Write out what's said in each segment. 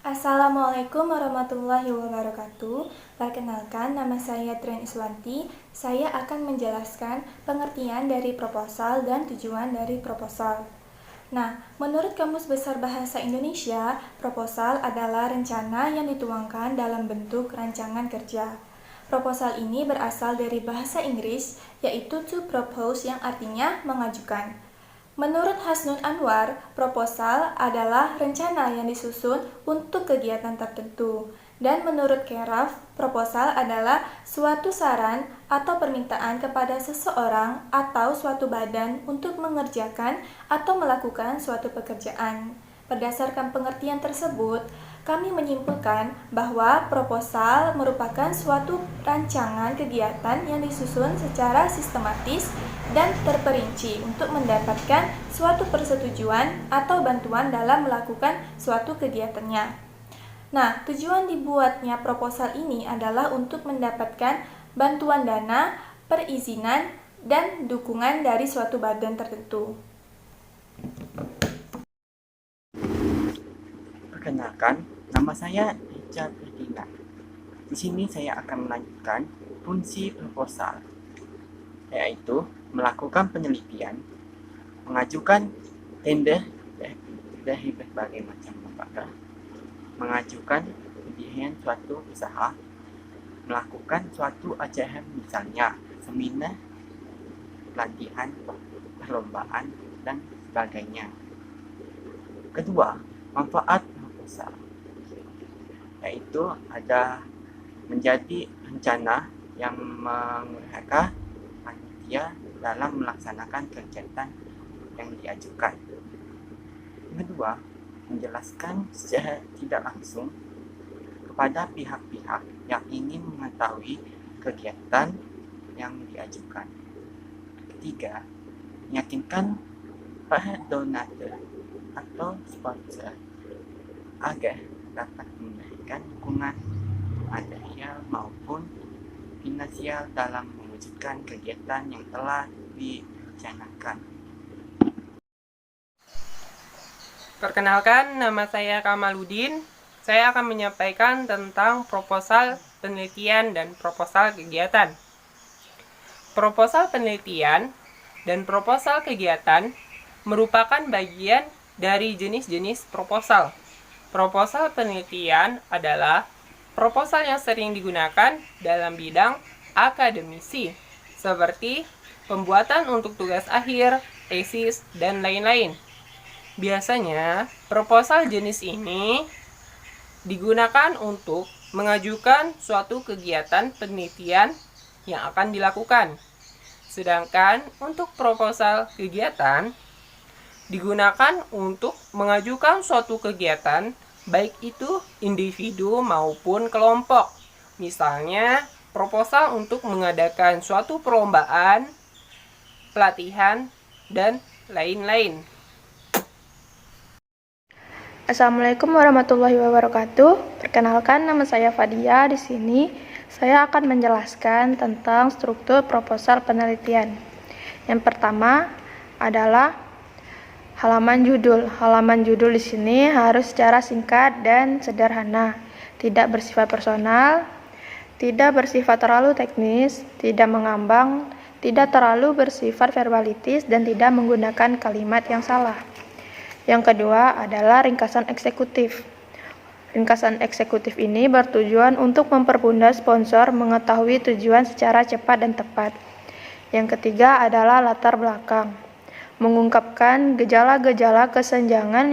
Assalamualaikum warahmatullahi wabarakatuh. Perkenalkan, nama saya Tren Iswanti. Saya akan menjelaskan pengertian dari proposal dan tujuan dari proposal. Nah, menurut Kamus Besar Bahasa Indonesia, proposal adalah rencana yang dituangkan dalam bentuk rancangan kerja. Proposal ini berasal dari bahasa Inggris, yaitu to propose yang artinya mengajukan. Menurut Hasnun Anwar, proposal adalah rencana yang disusun untuk kegiatan tertentu. Dan menurut Keraf, proposal adalah suatu saran atau permintaan kepada seseorang atau suatu badan untuk mengerjakan atau melakukan suatu pekerjaan. Berdasarkan pengertian tersebut, kami menyimpulkan bahwa proposal merupakan suatu rancangan kegiatan yang disusun secara sistematis dan terperinci untuk mendapatkan suatu persetujuan atau bantuan dalam melakukan suatu kegiatannya. Nah, tujuan dibuatnya proposal ini adalah untuk mendapatkan bantuan dana, perizinan, dan dukungan dari suatu badan tertentu. Perkenalkan, nama saya Richard Ferdinand. Di sini saya akan melanjutkan fungsi proposal, yaitu melakukan penelitian, mengajukan tender dari berbagai macam lembaga, mengajukan pendirian suatu usaha, melakukan suatu acara misalnya seminar, pelatihan, perlombaan, dan sebagainya. Kedua, manfaat proposal, yaitu ada menjadi rencana yang menggerakkan panitia dalam melaksanakan kegiatan yang diajukan. Kedua, menjelaskan secara tidak langsung kepada pihak-pihak yang ingin mengetahui kegiatan yang diajukan. Ketiga, meyakinkan para donatur atau sponsor agar dapat memberikan dukungan material maupun finansial dalam mewujudkan kegiatan yang telah direncanakan. Perkenalkan, nama saya Kamaludin. Saya akan menyampaikan tentang proposal penelitian dan proposal kegiatan. Proposal penelitian dan proposal kegiatan merupakan bagian dari jenis-jenis proposal. Proposal penelitian adalah proposal yang sering digunakan dalam bidang akademisi, seperti pembuatan untuk tugas akhir, tesis, dan lain-lain. Biasanya, proposal jenis ini digunakan untuk mengajukan suatu kegiatan penelitian yang akan dilakukan. Sedangkan untuk proposal kegiatan digunakan untuk mengajukan suatu kegiatan, baik itu individu maupun kelompok. Misalnya, proposal untuk mengadakan suatu perlombaan, pelatihan, dan lain-lain. Assalamualaikum warahmatullahi wabarakatuh. Perkenalkan, nama saya Fadia. Di sini saya akan menjelaskan tentang struktur proposal penelitian. Yang pertama adalah halaman judul. Halaman judul di sini harus secara singkat dan sederhana, tidak bersifat personal, tidak bersifat terlalu teknis, tidak mengambang, tidak terlalu bersifat verbalitis, dan tidak menggunakan kalimat yang salah. Yang kedua adalah ringkasan eksekutif. Ringkasan eksekutif ini bertujuan untuk mempermudah sponsor mengetahui tujuan secara cepat dan tepat. Yang ketiga adalah latar belakang. Mengungkapkan gejala-gejala kesenjangan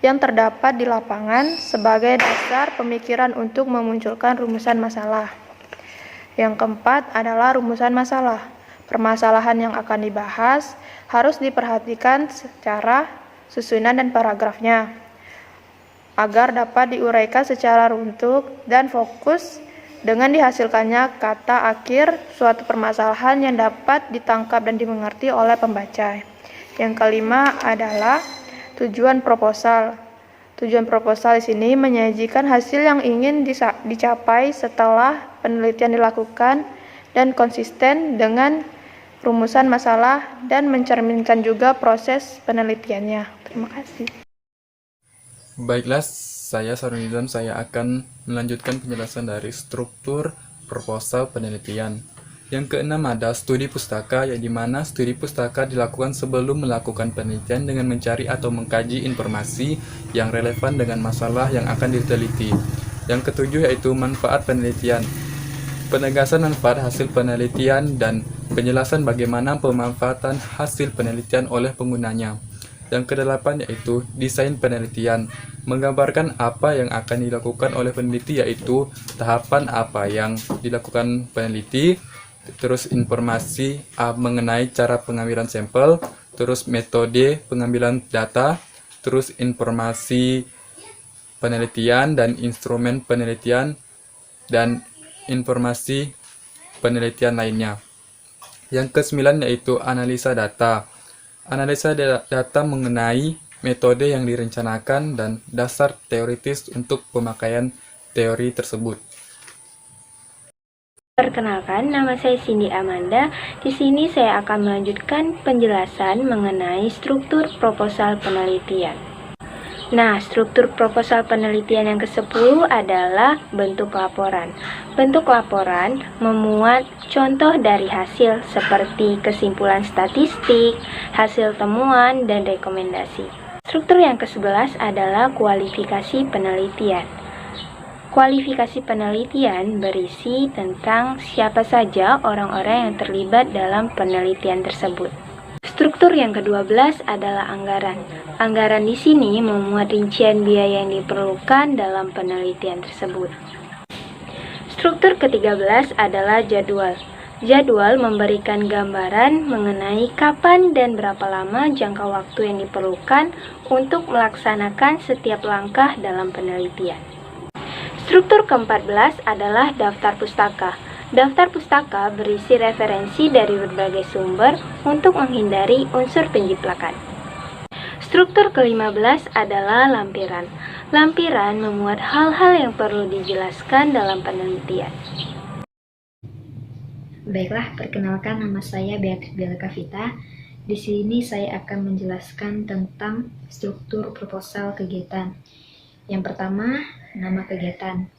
yang terdapat di lapangan sebagai dasar pemikiran untuk memunculkan rumusan masalah. Yang keempat adalah rumusan masalah. Permasalahan yang akan dibahas harus diperhatikan secara susunan dan paragrafnya, agar dapat diuraikan secara runtut dan fokus dengan dihasilkannya kata akhir suatu permasalahan yang dapat ditangkap dan dimengerti oleh pembaca. Yang kelima adalah tujuan proposal. Tujuan proposal di sini menyajikan hasil yang ingin dicapai setelah penelitian dilakukan dan konsisten dengan rumusan masalah dan mencerminkan juga proses penelitiannya. Terima kasih. Baiklah, Saya Sarunizam, saya akan melanjutkan penjelasan dari struktur proposal penelitian. Yang keenam ada studi pustaka, yang dimana studi pustaka dilakukan sebelum melakukan penelitian dengan mencari atau mengkaji informasi yang relevan dengan masalah yang akan diteliti. Yang ketujuh yaitu manfaat penelitian. Penegasan manfaat hasil penelitian dan penjelasan bagaimana pemanfaatan hasil penelitian oleh penggunanya. Yang kedelapan yaitu desain penelitian, menggambarkan apa yang akan dilakukan oleh peneliti, yaitu tahapan apa yang dilakukan peneliti, terus informasi mengenai cara pengambilan sampel, terus metode pengambilan data, terus informasi penelitian dan instrumen penelitian, dan informasi penelitian lainnya. Yang kesembilan yaitu analisa data. Analisa data mengenai metode yang direncanakan dan dasar teoritis untuk pemakaian teori tersebut. Perkenalkan, nama saya Cindy Amanda. Di sini saya akan melanjutkan penjelasan mengenai struktur proposal penelitian. Nah, struktur proposal penelitian yang ke-10 adalah bentuk laporan. Bentuk laporan memuat contoh dari hasil seperti kesimpulan statistik, hasil temuan, dan rekomendasi. Struktur yang ke-11 adalah kualifikasi penelitian. Kualifikasi penelitian berisi tentang siapa saja orang-orang yang terlibat dalam penelitian tersebut. Struktur yang ke-12 adalah anggaran. Anggaran di sini memuat rincian biaya yang diperlukan dalam penelitian tersebut. Struktur ke-13 adalah jadwal. Jadwal memberikan gambaran mengenai kapan dan berapa lama jangka waktu yang diperlukan untuk melaksanakan setiap langkah dalam penelitian. Struktur ke-14 adalah daftar pustaka. Daftar pustaka berisi referensi dari berbagai sumber untuk menghindari unsur penjiplakan. Struktur ke-15 adalah lampiran. Lampiran memuat hal-hal yang perlu dijelaskan dalam penelitian. Baiklah, perkenalkan, nama saya Beatrice Bella Kavita. Di sini saya akan menjelaskan tentang struktur proposal kegiatan. Yang pertama, nama kegiatan.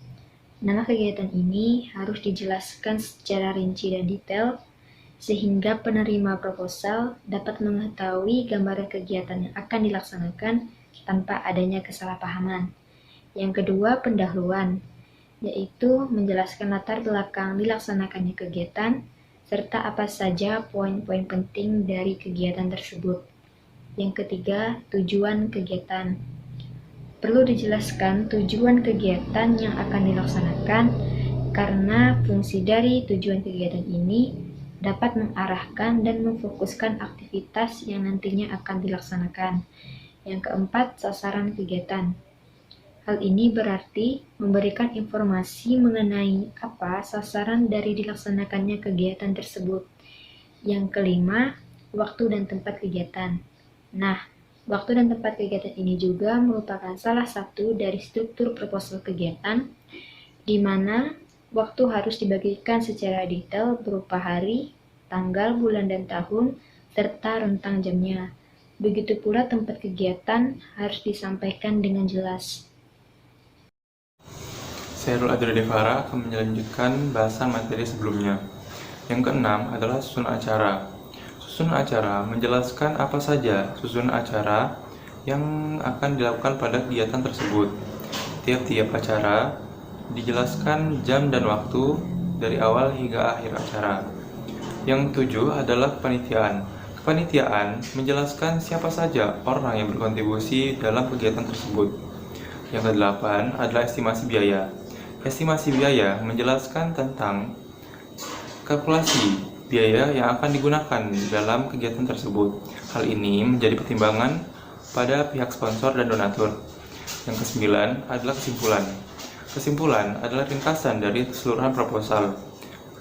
Nama kegiatan ini harus dijelaskan secara rinci dan detail sehingga penerima proposal dapat mengetahui gambaran kegiatan yang akan dilaksanakan tanpa adanya kesalahpahaman. Yang kedua, pendahuluan, yaitu menjelaskan latar belakang dilaksanakannya kegiatan serta apa saja poin-poin penting dari kegiatan tersebut. Yang ketiga, tujuan kegiatan. Perlu dijelaskan tujuan kegiatan yang akan dilaksanakan karena fungsi dari tujuan kegiatan ini dapat mengarahkan dan memfokuskan aktivitas yang nantinya akan dilaksanakan. Yang keempat, sasaran kegiatan. Hal ini berarti memberikan informasi mengenai apa sasaran dari dilaksanakannya kegiatan tersebut. Yang kelima, waktu dan tempat kegiatan. Nah, waktu dan tempat kegiatan ini juga merupakan salah satu dari struktur proposal kegiatan, di mana waktu harus dibagikan secara detail berupa hari, tanggal, bulan, dan tahun, serta rentang jamnya. Begitu pula tempat kegiatan harus disampaikan dengan jelas. Saya Rul Adri Devara akan melanjutkan bahasan materi sebelumnya. Yang keenam adalah susunan acara. Susunan acara menjelaskan apa saja susunan acara yang akan dilakukan pada kegiatan tersebut. Tiap-tiap acara dijelaskan jam dan waktu dari awal hingga akhir acara. Yang ketujuh adalah kepanitiaan. Kepanitiaan menjelaskan siapa saja orang yang berkontribusi dalam kegiatan tersebut. Yang kedelapan adalah estimasi biaya. Estimasi biaya menjelaskan tentang kalkulasi biaya yang akan digunakan dalam kegiatan tersebut. Hal ini menjadi pertimbangan pada pihak sponsor dan donatur. Yang kesembilan adalah kesimpulan. Kesimpulan adalah ringkasan dari keseluruhan proposal.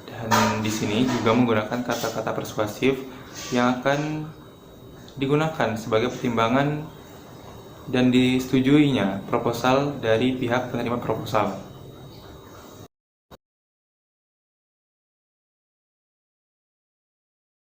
Dan di sini juga menggunakan kata-kata persuasif yang akan digunakan sebagai pertimbangan dan disetujuinya proposal dari pihak penerima proposal.